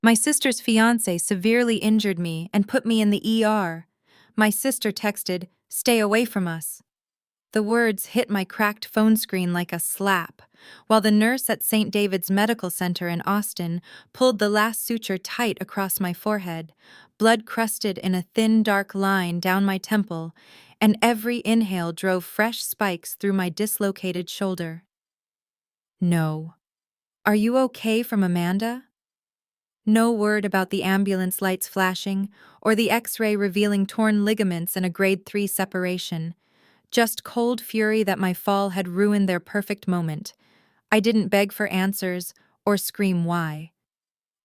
My sister's fiancé severely injured me and put me in the ER. My sister texted, "Stay away from us." The words hit my cracked phone screen like a slap, while the nurse at St. David's Medical Center in Austin pulled the last suture tight across my forehead, blood crusted in a thin dark line down my temple, and every inhale drove fresh spikes through my dislocated shoulder. No. "Are you okay?" from Amanda? No word about the ambulance lights flashing, or the X-ray revealing torn ligaments and a grade 3 separation. Just cold fury that my fall had ruined their perfect moment. I didn't beg for answers or scream why.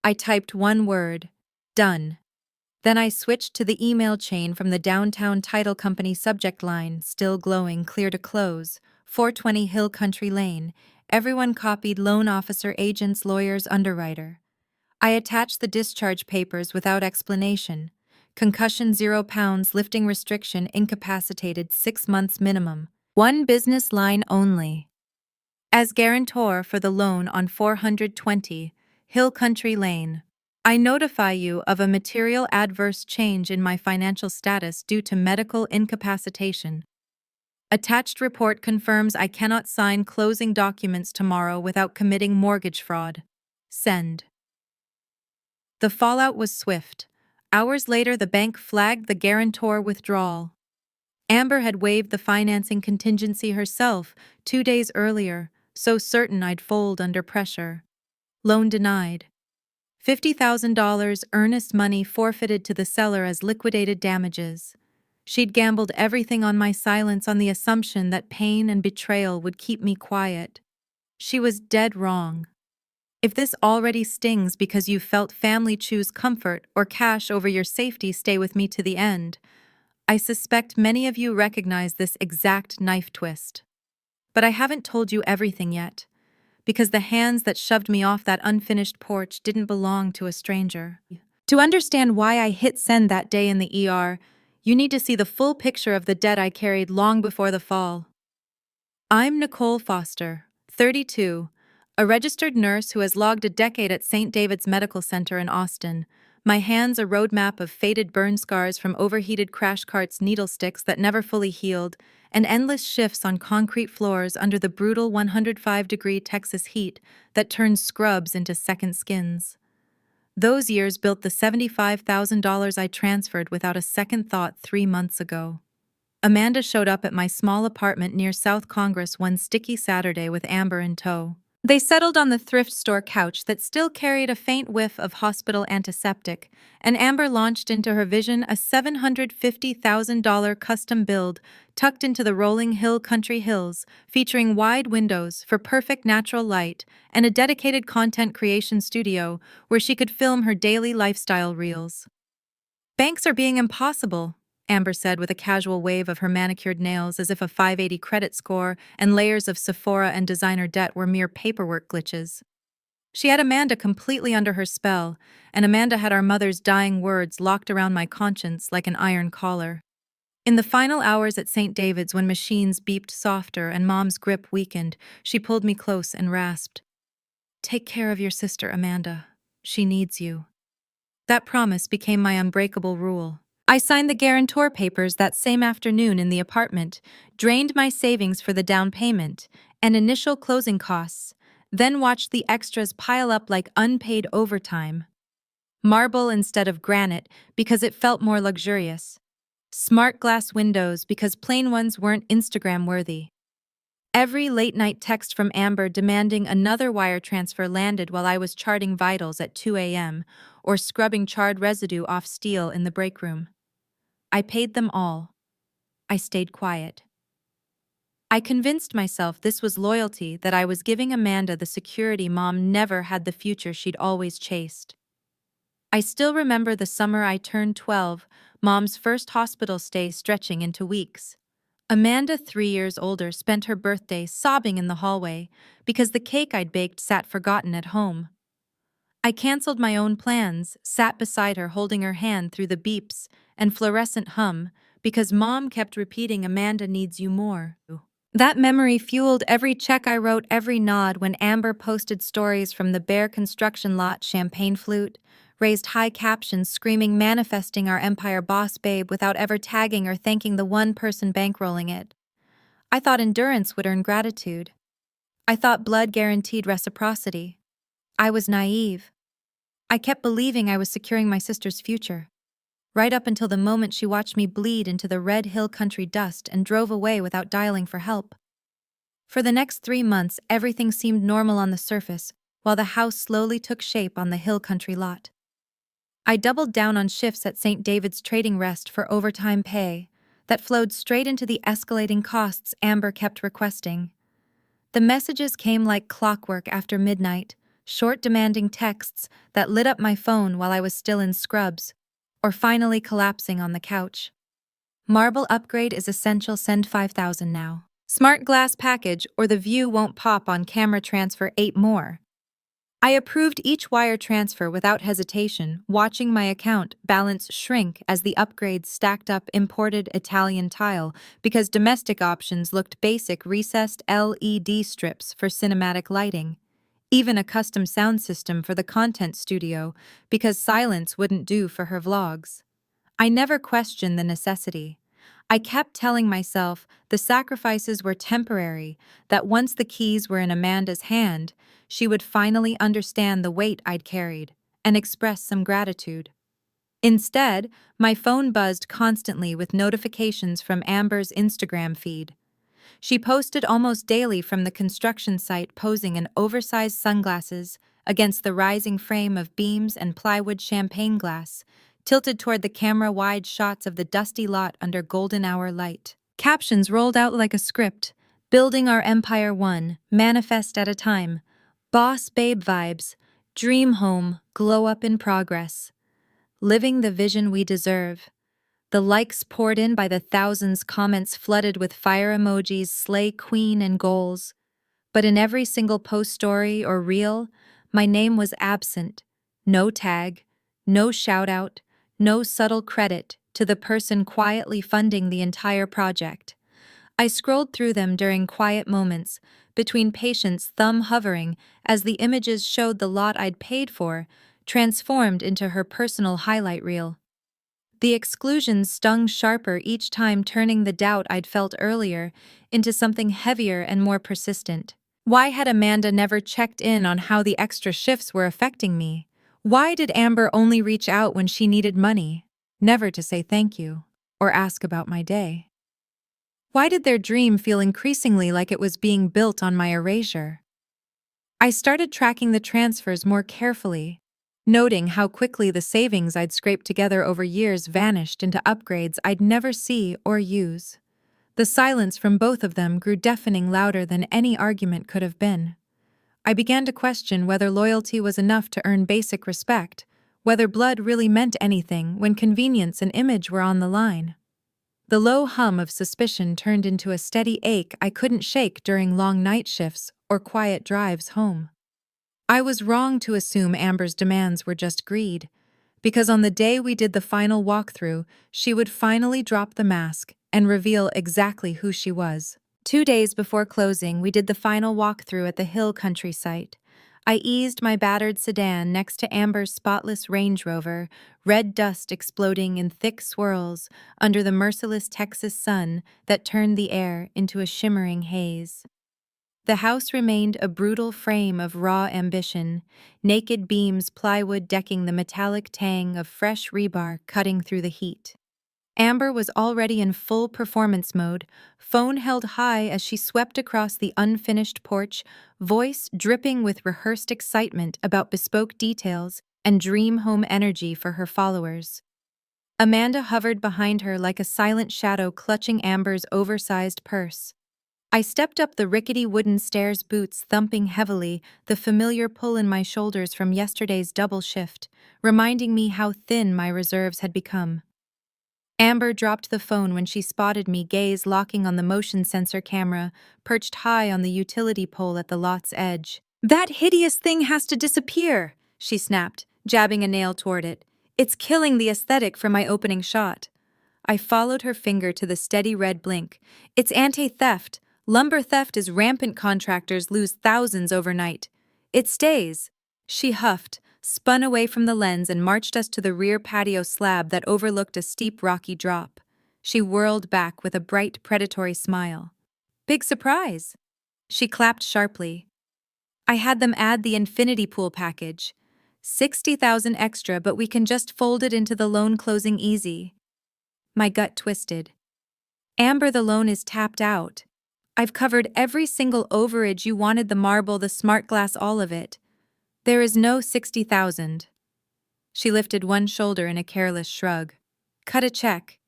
I typed one word, "Done." Then I switched to the email chain from the downtown title company subject line, still glowing, clear to close, 420 Hill Country Lane. Everyone copied loan officer, agents, lawyers, underwriter. I attached the discharge papers without explanation. Concussion 0 pounds, lifting restriction, incapacitated 6 months minimum. One business line only. As guarantor for the loan on 420 Hill Country Lane, I notify you of a material adverse change in my financial status due to medical incapacitation. Attached report confirms I cannot sign closing documents tomorrow without committing mortgage fraud. Send. The fallout was swift. Hours later, the bank flagged the guarantor withdrawal. Amber had waived the financing contingency herself 2 days earlier, so certain I'd fold under pressure. Loan denied. $50,000 earnest money forfeited to the seller as liquidated damages. She'd gambled everything on my silence on the assumption that pain and betrayal would keep me quiet. She was dead wrong. If this already stings because you felt family choose comfort or cash over your safety, stay with me to the end. I suspect many of you recognize this exact knife twist. But I haven't told you everything yet, because the hands that shoved me off that unfinished porch didn't belong to a stranger. To understand why I hit send that day in the ER, you need to see the full picture of the debt I carried long before the fall. I'm Nicole Foster, 32, a registered nurse who has logged a decade at St. David's Medical Center in Austin. My hands a roadmap of faded burn scars from overheated crash carts, needle sticks that never fully healed, and endless shifts on concrete floors under the brutal 105-degree Texas heat that turns scrubs into second skins. Those years built the $75,000 I transferred without a second thought 3 months ago. Amanda showed up at my small apartment near South Congress one sticky Saturday with Amber in tow. They settled on the thrift store couch that still carried a faint whiff of hospital antiseptic, and Amber launched into her vision a $750,000 custom build tucked into the rolling hill country hills, featuring wide windows for perfect natural light and a dedicated content creation studio where she could film her daily lifestyle reels. "Banks are being impossible," Amber said with a casual wave of her manicured nails as if a 580 credit score and layers of Sephora and designer debt were mere paperwork glitches. She had Amanda completely under her spell, and Amanda had our mother's dying words locked around my conscience like an iron collar. In the final hours at St. David's, when machines beeped softer and Mom's grip weakened, she pulled me close and rasped, "Take care of your sister, Amanda. She needs you." That promise became my unbreakable rule. I signed the guarantor papers that same afternoon in the apartment, drained my savings for the down payment and initial closing costs, then watched the extras pile up like unpaid overtime. Marble instead of granite because it felt more luxurious. Smart glass windows because plain ones weren't Instagram-worthy. Every late-night text from Amber demanding another wire transfer landed while I was charting vitals at 2 a.m. or scrubbing charred residue off steel in the break room. I paid them all. I stayed quiet. I convinced myself this was loyalty, that I was giving Amanda the security Mom never had, the future she'd always chased. I still remember the summer I turned 12, Mom's first hospital stay stretching into weeks. Amanda, 3 years older, spent her birthday sobbing in the hallway because the cake I'd baked sat forgotten at home. I canceled my own plans, sat beside her holding her hand through the beeps and fluorescent hum because Mom kept repeating, "Amanda needs you more." That memory fueled every check I wrote, every nod when Amber posted stories from the bare construction lot, champagne flute, raised high captions screaming manifesting our empire boss babe without ever tagging or thanking the one person bankrolling it. I thought endurance would earn gratitude. I thought blood guaranteed reciprocity. I was naive. I kept believing I was securing my sister's future, right up until the moment she watched me bleed into the red hill country dust and drove away without dialing for help. For the next 3 months, everything seemed normal on the surface, while the house slowly took shape on the hill country lot. I doubled down on shifts at St. David's Trading Rest for overtime pay that flowed straight into the escalating costs Amber kept requesting. The messages came like clockwork after midnight, short demanding texts that lit up my phone while I was still in scrubs, or finally collapsing on the couch. Marble upgrade is essential, send 5,000 now. Smart glass package or the view won't pop on camera, transfer 8 more. I approved each wire transfer without hesitation, watching my account balance shrink as the upgrades stacked up imported Italian tile because domestic options looked basic, recessed LED strips for cinematic lighting. Even a custom sound system for the content studio because silence wouldn't do for her vlogs. I never questioned the necessity. I kept telling myself the sacrifices were temporary, that once the keys were in Amanda's hand, she would finally understand the weight I'd carried and express some gratitude. Instead, my phone buzzed constantly with notifications from Amber's Instagram feed. She posted almost daily from the construction site, posing in oversized sunglasses against the rising frame of beams and plywood champagne glass, tilted toward the camera-wide shots of the dusty lot under golden hour light. Captions rolled out like a script, building our empire one, manifest at a time, boss babe vibes, dream home, glow up in progress, living the vision we deserve. The likes poured in by the thousands, comments flooded with fire emojis, slay queen and goals. But in every single post, story, or reel, my name was absent. No tag, no shout-out, no subtle credit to the person quietly funding the entire project. I scrolled through them during quiet moments, between patience thumb hovering as the images showed the lot I'd paid for, transformed into her personal highlight reel. The exclusions stung sharper each time, turning the doubt I'd felt earlier into something heavier and more persistent. Why had Amanda never checked in on how the extra shifts were affecting me? Why did Amber only reach out when she needed money, never to say thank you or ask about my day? Why did their dream feel increasingly like it was being built on my erasure? I started tracking the transfers more carefully, noting how quickly the savings I'd scraped together over years vanished into upgrades I'd never see or use. The silence from both of them grew deafening, louder than any argument could have been. I began to question whether loyalty was enough to earn basic respect, whether blood really meant anything when convenience and image were on the line. The low hum of suspicion turned into a steady ache I couldn't shake during long night shifts or quiet drives home. I was wrong to assume Amber's demands were just greed, because on the day we did the final walkthrough, she would finally drop the mask and reveal exactly who she was. 2 days before closing, we did the final walkthrough at the Hill Country site. I eased my battered sedan next to Amber's spotless Range Rover, red dust exploding in thick swirls under the merciless Texas sun that turned the air into a shimmering haze. The house remained a brutal frame of raw ambition, naked beams, plywood decking the metallic tang of fresh rebar cutting through the heat. Amber was already in full performance mode, phone held high as she swept across the unfinished porch, voice dripping with rehearsed excitement about bespoke details and dream home energy for her followers. Amanda hovered behind her like a silent shadow, clutching Amber's oversized purse. I stepped up the rickety wooden stairs, boots thumping heavily, the familiar pull in my shoulders from yesterday's double shift, reminding me how thin my reserves had become. Amber dropped the phone when she spotted me, gaze locking on the motion sensor camera, perched high on the utility pole at the lot's edge. "That hideous thing has to disappear," she snapped, jabbing a nail toward it. "It's killing the aesthetic for my opening shot." I followed her finger to the steady red blink. "It's anti-theft. Lumber theft is rampant. Contractors lose thousands overnight. It stays." She huffed, spun away from the lens and marched us to the rear patio slab that overlooked a steep rocky drop. She whirled back with a bright, predatory smile. "Big surprise!" She clapped sharply. "I had them add the infinity pool package. 60,000 extra, but we can just fold it into the loan closing easy." My gut twisted. "Amber, the loan is tapped out. I've covered every single overage you wanted, the marble, the smart glass, all of it. There is no 60,000. She lifted one shoulder in a careless shrug. "Cut a check.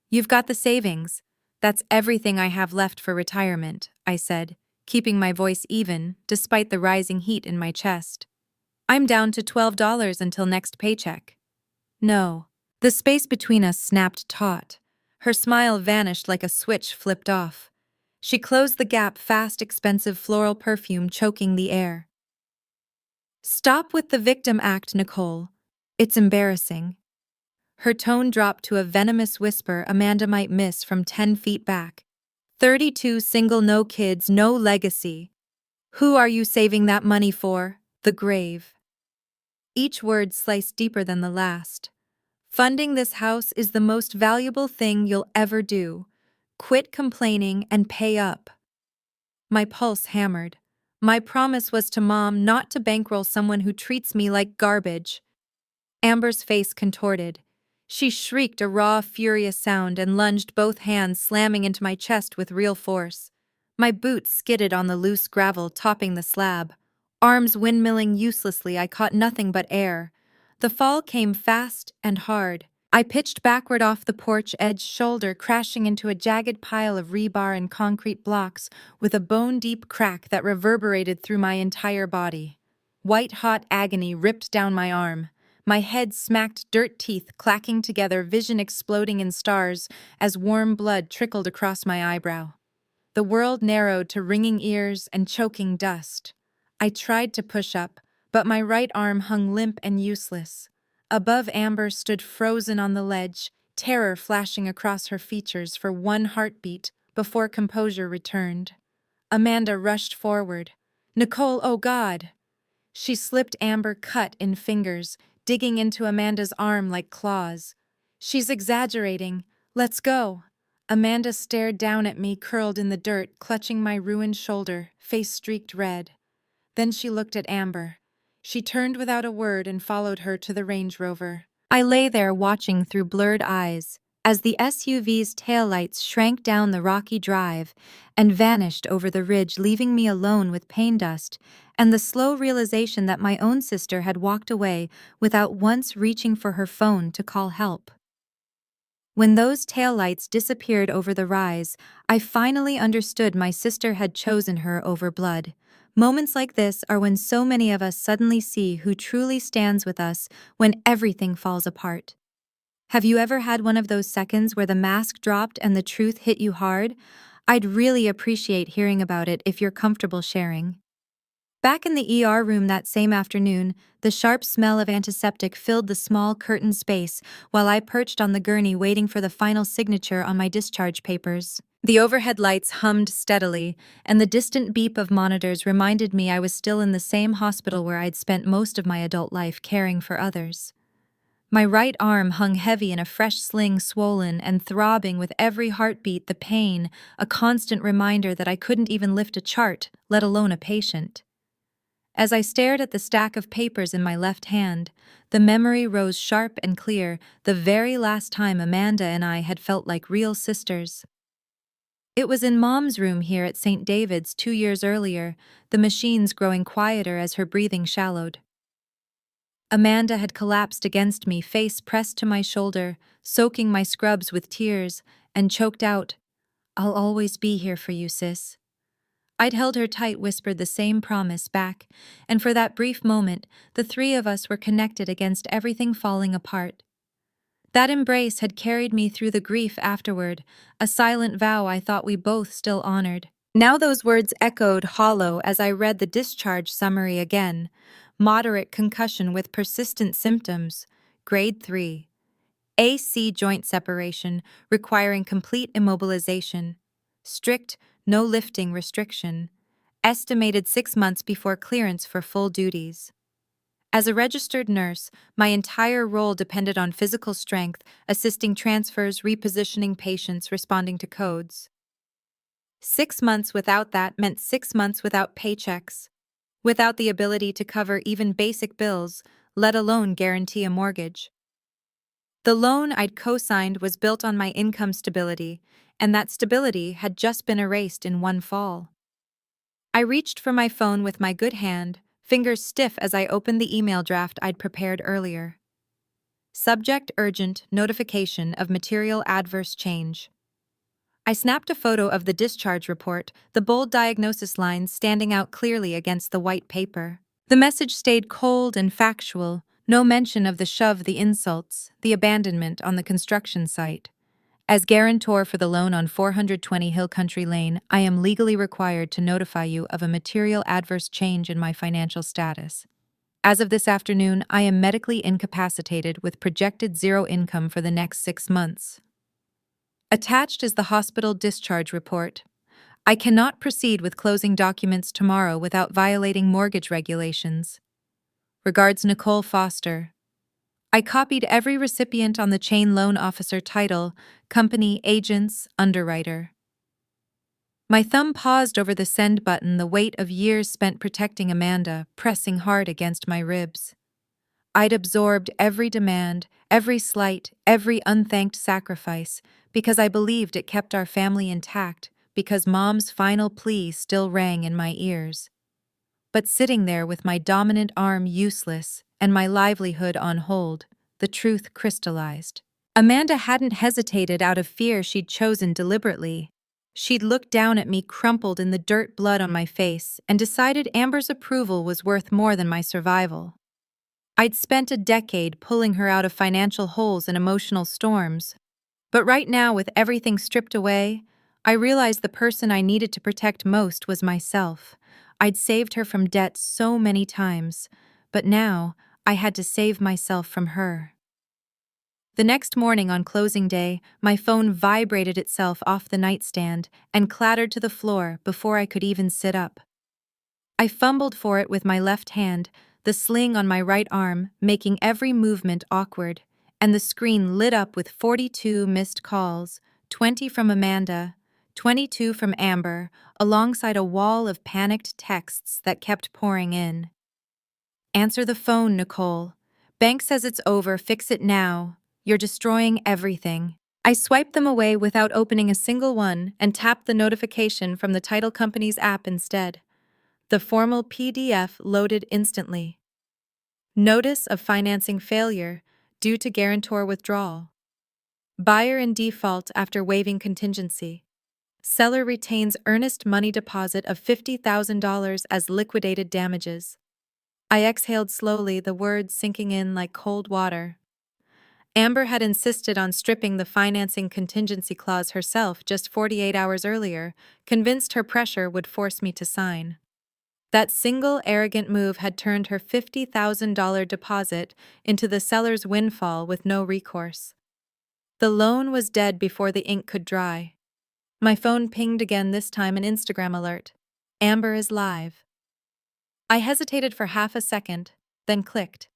You've got the savings. That's everything I have left for retirement," I said, keeping my voice even despite the rising heat in my chest. "I'm down to $12 until next paycheck." "No." The space between us snapped taut. Her smile vanished like a switch flipped off. She closed the gap, fast, expensive floral perfume choking the air. "Stop with the victim act, Nicole. It's embarrassing." Her tone dropped to a venomous whisper Amanda might miss from 10 feet back. 32, single, no kids, no legacy. Who are you saving that money for? The grave. Each word sliced deeper than the last. "Funding this house is the most valuable thing you'll ever do. Quit complaining and pay up." My pulse hammered. My promise was to Mom not to bankroll someone who treats me like garbage. Amber's face contorted. She shrieked a raw, furious sound and lunged, both hands slamming into my chest with real force. My boots skidded on the loose gravel topping the slab. Arms windmilling uselessly, I caught nothing but air. The fall came fast and hard. I pitched backward off the porch edge shoulder, crashing into a jagged pile of rebar and concrete blocks with a bone-deep crack that reverberated through my entire body. White-hot agony ripped down my arm. My head smacked, dirt teeth clacking together, vision exploding in stars as warm blood trickled across my eyebrow. The world narrowed to ringing ears and choking dust. I tried to push up, but my right arm hung limp and useless. Above, Amber stood frozen on the ledge, terror flashing across her features for one heartbeat before composure returned. Amanda rushed forward. "Nicole, oh God!" She slipped Amber cut in fingers, digging into Amanda's arm like claws. "She's exaggerating. Let's go." Amanda stared down at me, curled in the dirt, clutching my ruined shoulder, face streaked red. Then she looked at Amber. She turned without a word and followed her to the Range Rover. I lay there watching through blurred eyes as the SUV's taillights shrank down the rocky drive and vanished over the ridge, leaving me alone with pain dust and the slow realization that my own sister had walked away without once reaching for her phone to call help. When those taillights disappeared over the rise, I finally understood my sister had chosen her over blood. Moments like this are when so many of us suddenly see who truly stands with us when everything falls apart. Have you ever had one of those seconds where the mask dropped and the truth hit you hard? I'd really appreciate hearing about it if you're comfortable sharing. Back in the ER room that same afternoon, the sharp smell of antiseptic filled the small curtained space while I perched on the gurney waiting for the final signature on my discharge papers. The overhead lights hummed steadily, and the distant beep of monitors reminded me I was still in the same hospital where I'd spent most of my adult life caring for others. My right arm hung heavy in a fresh sling, swollen and throbbing with every heartbeat, the pain, a constant reminder that I couldn't even lift a chart, let alone a patient. As I stared at the stack of papers in my left hand, the memory rose sharp and clear, the very last time Amanda and I had felt like real sisters. It was in Mom's room here at St. David's 2 years earlier, the machines growing quieter as her breathing shallowed. Amanda had collapsed against me, face pressed to my shoulder, soaking my scrubs with tears, and choked out, "I'll always be here for you, sis." I'd held her tight, whispered the same promise back, and for that brief moment, the three of us were connected against everything falling apart. That embrace had carried me through the grief afterward, a silent vow I thought we both still honored. Now those words echoed hollow as I read the discharge summary again. Moderate concussion with persistent symptoms, grade 3. AC joint separation, requiring complete immobilization. Strict, no lifting restriction. Estimated 6 months before clearance for full duties. As a registered nurse, my entire role depended on physical strength, assisting transfers, repositioning patients, responding to codes. 6 months without that meant 6 months without paychecks, without the ability to cover even basic bills, let alone guarantee a mortgage. The loan I'd co-signed was built on my income stability, and that stability had just been erased in one fall. I reached for my phone with my good hand, fingers stiff as I opened the email draft I'd prepared earlier. Subject: urgent, notification of material adverse change. I snapped a photo of the discharge report, the bold diagnosis lines standing out clearly against the white paper. The message stayed cold and factual, no mention of the shove, the insults, the abandonment on the construction site. As guarantor for the loan on 420 Hill Country Lane, I am legally required to notify you of a material adverse change in my financial status. As of this afternoon, I am medically incapacitated with projected zero income for the next 6 months. Attached is the hospital discharge report. I cannot proceed with closing documents tomorrow without violating mortgage regulations. Regards, Nicole Foster. I copied every recipient on the chain: loan officer title, company, agents, underwriter. My thumb paused over the send button, the weight of years spent protecting Amanda pressing hard against my ribs. I'd absorbed every demand, every slight, every unthanked sacrifice, because I believed it kept our family intact, because Mom's final plea still rang in my ears. But sitting there with my dominant arm useless and my livelihood on hold, the truth crystallized. Amanda hadn't hesitated out of fear she'd chosen deliberately. She'd looked down at me crumpled in the dirt, blood on my face, and decided Amber's approval was worth more than my survival. I'd spent a decade pulling her out of financial holes and emotional storms. But right now, with everything stripped away, I realized the person I needed to protect most was myself. I'd saved her from debt so many times, but now I had to save myself from her. The next morning on closing day, my phone vibrated itself off the nightstand and clattered to the floor before I could even sit up. I fumbled for it with my left hand, the sling on my right arm making every movement awkward, and the screen lit up with 42 missed calls, 20 from Amanda, 22 from Amber, alongside a wall of panicked texts that kept pouring in. Answer the phone, Nicole. Bank says it's over, fix it now. You're destroying everything. I swiped them away without opening a single one and tapped the notification from the title company's app instead. The formal PDF loaded instantly. Notice of financing failure due to guarantor withdrawal. Buyer in default after waiving contingency. Seller retains earnest money deposit of $50,000 as liquidated damages. I exhaled slowly, the words sinking in like cold water. Amber had insisted on stripping the financing contingency clause herself just 48 hours earlier, convinced her pressure would force me to sign. That single arrogant move had turned her $50,000 deposit into the seller's windfall with no recourse. The loan was dead before the ink could dry. My phone pinged again, this time an Instagram alert. Amber is live. I hesitated for half a second, then clicked.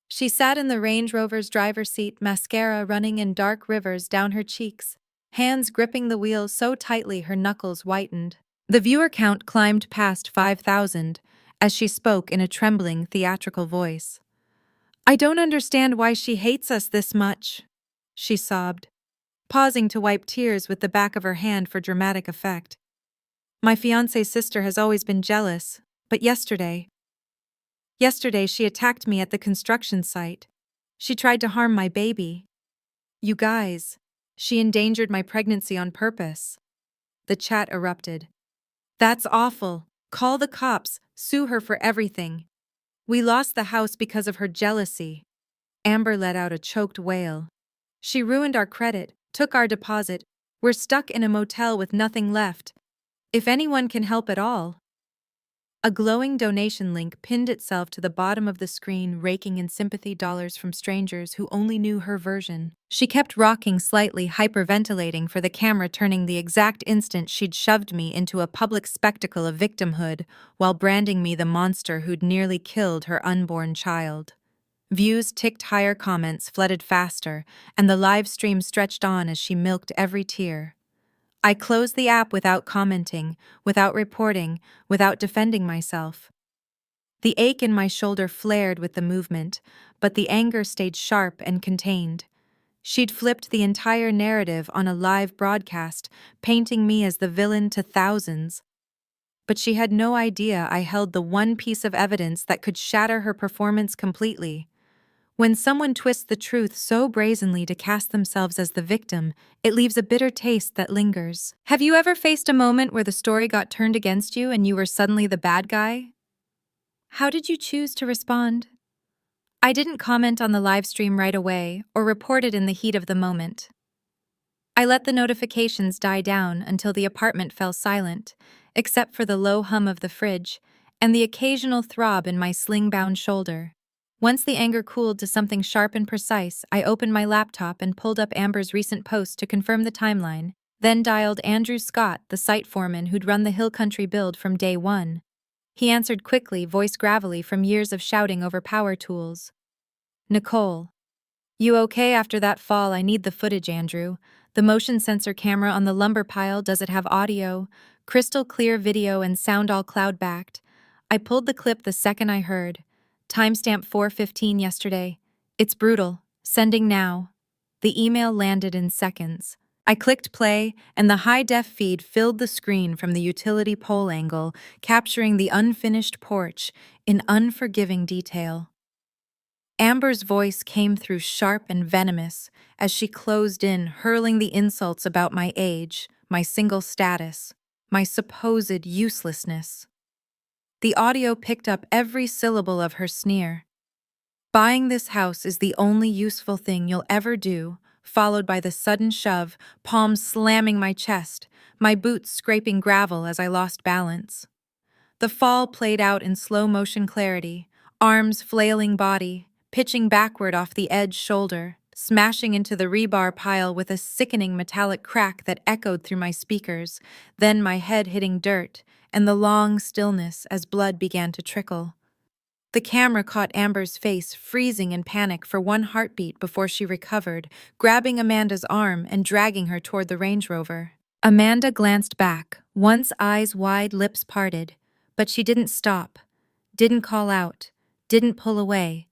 She sat in the Range Rover's driver's seat, mascara running in dark rivers down her cheeks, hands gripping the wheel so tightly her knuckles whitened. The viewer count climbed past 5,000 as she spoke in a trembling, theatrical voice. "I don't understand why she hates us this much," she sobbed, pausing to wipe tears with the back of her hand for dramatic effect. "My fiancé's sister has always been jealous, but yesterday she attacked me at the construction site. She tried to harm my baby. You guys, she endangered my pregnancy on purpose." The chat erupted. "That's awful. Call the cops, sue her for everything. We lost the house because of her jealousy." Amber let out a choked wail. "She ruined our credit, took our deposit. We're stuck in a motel with nothing left. If anyone can help at all." A glowing donation link pinned itself to the bottom of the screen, raking in sympathy dollars from strangers who only knew her version. She kept rocking slightly, hyperventilating for the camera turning the exact instant she'd shoved me into a public spectacle of victimhood while branding me the monster who'd nearly killed her unborn child. Views ticked higher, comments flooded faster, and the live stream stretched on as she milked every tear. I closed the app without commenting, without reporting, without defending myself. The ache in my shoulder flared with the movement, but the anger stayed sharp and contained. She'd flipped the entire narrative on a live broadcast, painting me as the villain to thousands. But she had no idea I held the one piece of evidence that could shatter her performance completely. When someone twists the truth so brazenly to cast themselves as the victim, it leaves a bitter taste that lingers. Have you ever faced a moment where the story got turned against you and you were suddenly the bad guy? How did you choose to respond? I didn't comment on the live stream right away or report it in the heat of the moment. I let the notifications die down until the apartment fell silent, except for the low hum of the fridge and the occasional throb in my sling-bound shoulder. Once the anger cooled to something sharp and precise, I opened my laptop and pulled up Amber's recent post to confirm the timeline, then dialed Andrew Scott, the site foreman who'd run the Hill Country build from day one. He answered quickly, voice gravelly from years of shouting over power tools. Nicole. You okay after that fall? I need the footage, Andrew. The motion sensor camera on the lumber pile, does it have audio? Crystal clear video and sound all cloud-backed. I pulled the clip the second I heard. Timestamp 4:15 yesterday. It's brutal. Sending now. The email landed in seconds. I clicked play, and the high-def feed filled the screen from the utility pole angle, capturing the unfinished porch in unforgiving detail. Amber's voice came through sharp and venomous as she closed in, hurling the insults about my age, my single status, my supposed uselessness. The audio picked up every syllable of her sneer. Buying this house is the only useful thing you'll ever do, followed by the sudden shove, palms slamming my chest, my boots scraping gravel as I lost balance. The fall played out in slow-motion clarity, arms flailing body, pitching backward off the edge shoulder, smashing into the rebar pile with a sickening metallic crack that echoed through my speakers, then my head hitting dirt, and the long stillness as blood began to trickle. The camera caught Amber's face freezing in panic for one heartbeat before she recovered, grabbing Amanda's arm and dragging her toward the Range Rover. Amanda glanced back, once eyes wide, lips parted, but she didn't stop, didn't call out, didn't pull away.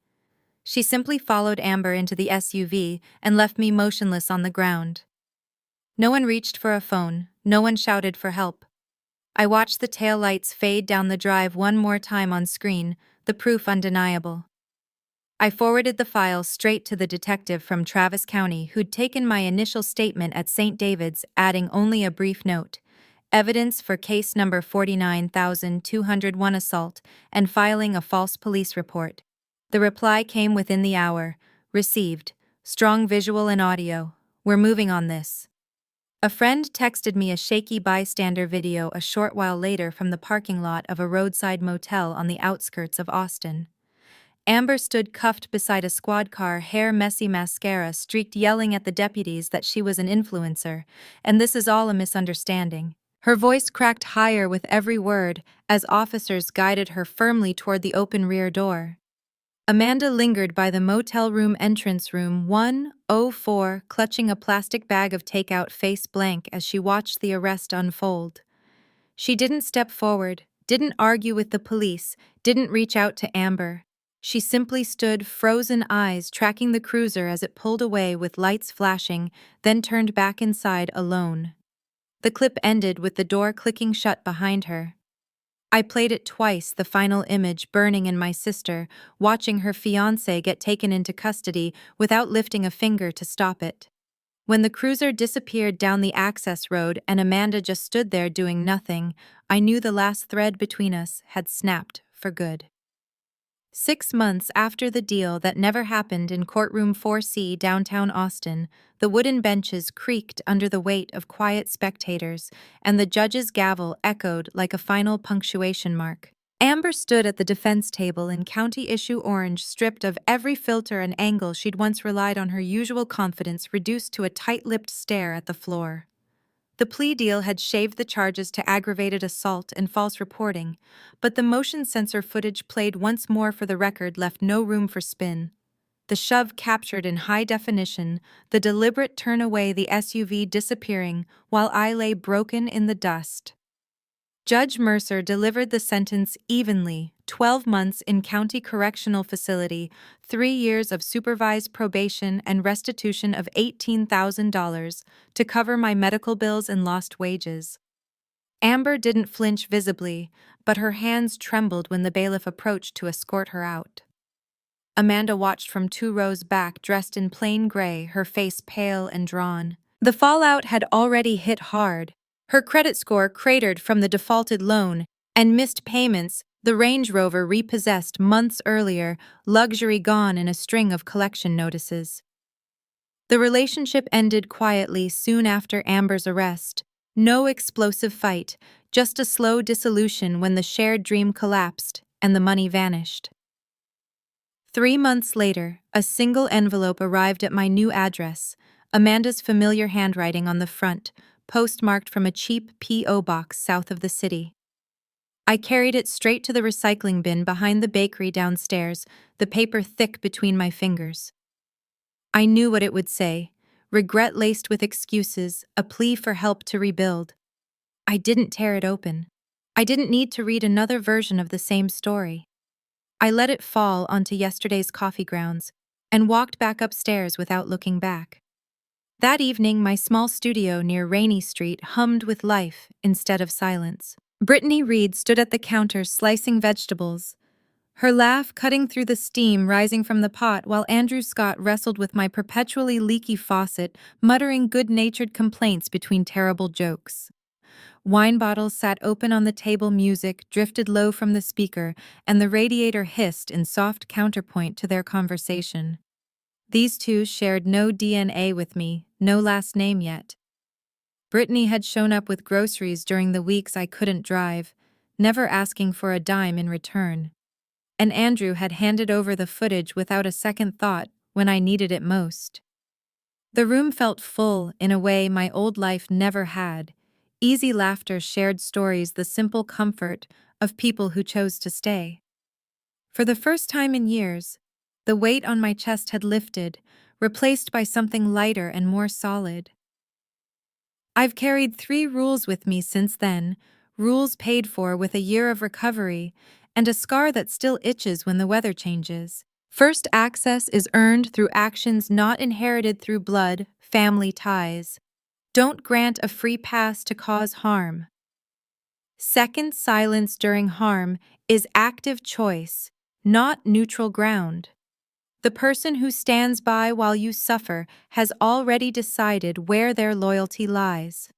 She simply followed Amber into the SUV and left me motionless on the ground. No one reached for a phone, no one shouted for help. I watched the taillights fade down the drive one more time on screen, the proof undeniable. I forwarded the file straight to the detective from Travis County who'd taken my initial statement at St. David's, adding only a brief note: evidence for case number 49,201 assault, and filing a false police report. The reply came within the hour. Received. Strong visual and audio. We're moving on this. A friend texted me a shaky bystander video a short while later from the parking lot of a roadside motel on the outskirts of Austin. Amber stood cuffed beside a squad car, hair messy, mascara streaked, yelling at the deputies that she was an influencer, and this is all a misunderstanding. Her voice cracked higher with every word as officers guided her firmly toward the open rear door. Amanda lingered by the motel room entrance, room 104, clutching a plastic bag of takeout, face blank as she watched the arrest unfold. She didn't step forward, didn't argue with the police, didn't reach out to Amber. She simply stood, frozen eyes tracking the cruiser as it pulled away with lights flashing, then turned back inside alone. The clip ended with the door clicking shut behind her. I played it twice, the final image burning in my sister, watching her fiancé get taken into custody without lifting a finger to stop it. When the cruiser disappeared down the access road and Amanda just stood there doing nothing, I knew the last thread between us had snapped for good. 6 months after the deal that never happened in courtroom 4C, downtown Austin, the wooden benches creaked under the weight of quiet spectators, and the judge's gavel echoed like a final punctuation mark. Amber stood at the defense table in County Issue Orange, stripped of every filter and angle she'd once relied on her usual confidence reduced to a tight-lipped stare at the floor. The plea deal had shaved the charges to aggravated assault and false reporting, but the motion sensor footage played once more for the record left no room for spin. The shove captured in high definition, the deliberate turn away, the SUV disappearing while I lay broken in the dust. Judge Mercer delivered the sentence evenly: 12 months in county correctional facility, 3 years of supervised probation, and restitution of $18,000 to cover my medical bills and lost wages. Amber didn't flinch visibly, but her hands trembled when the bailiff approached to escort her out. Amanda watched from 2 rows back, dressed in plain gray, her face pale and drawn. The fallout had already hit hard. Her credit score cratered from the defaulted loan and missed payments, the Range Rover repossessed months earlier, luxury gone in a string of collection notices. The relationship ended quietly soon after Amber's arrest. No explosive fight, just a slow dissolution when the shared dream collapsed and the money vanished. 3 months later, a single envelope arrived at my new address, Amanda's familiar handwriting on the front, postmarked from a cheap P.O. box south of the city. I carried it straight to the recycling bin behind the bakery downstairs, the paper thick between my fingers. I knew what it would say: regret laced with excuses, a plea for help to rebuild. I didn't tear it open. I didn't need to read another version of the same story. I let it fall onto yesterday's coffee grounds and walked back upstairs without looking back. That evening, my small studio near Rainy Street hummed with life instead of silence. Brittany Reed stood at the counter slicing vegetables, her laugh cutting through the steam rising from the pot, while Andrew Scott wrestled with my perpetually leaky faucet, muttering good-natured complaints between terrible jokes. Wine bottles sat open on the table, music drifted low from the speaker, and the radiator hissed in soft counterpoint to their conversation. These two shared no DNA with me, no last name yet. Brittany had shown up with groceries during the weeks I couldn't drive, never asking for a dime in return. And Andrew had handed over the footage without a second thought when I needed it most. The room felt full in a way my old life never had. Easy laughter, shared stories, the simple comfort of people who chose to stay. For the first time in years, the weight on my chest had lifted, replaced by something lighter and more solid. I've carried 3 rules with me since then, rules paid for with a year of recovery, and a scar that still itches when the weather changes. First, access is earned through actions not inherited through blood, family ties. Don't grant a free pass to cause harm. Second, silence during harm is active choice, not neutral ground. The person who stands by while you suffer has already decided where their loyalty lies.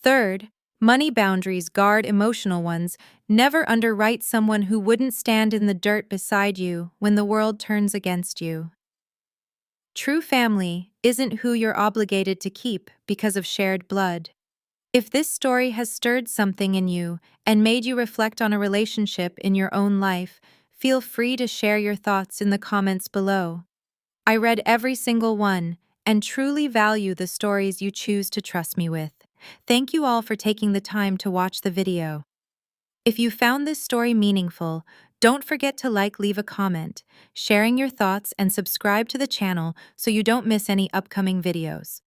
Third, money boundaries guard emotional ones. Never underwrite someone who wouldn't stand in the dirt beside you when the world turns against you. True family isn't who you're obligated to keep because of shared blood. If this story has stirred something in you and made you reflect on a relationship in your own life, feel free to share your thoughts in the comments below. I read every single one and truly value the stories you choose to trust me with. Thank you all for taking the time to watch the video. If you found this story meaningful, don't forget to leave a comment, sharing your thoughts, and subscribe to the channel so you don't miss any upcoming videos.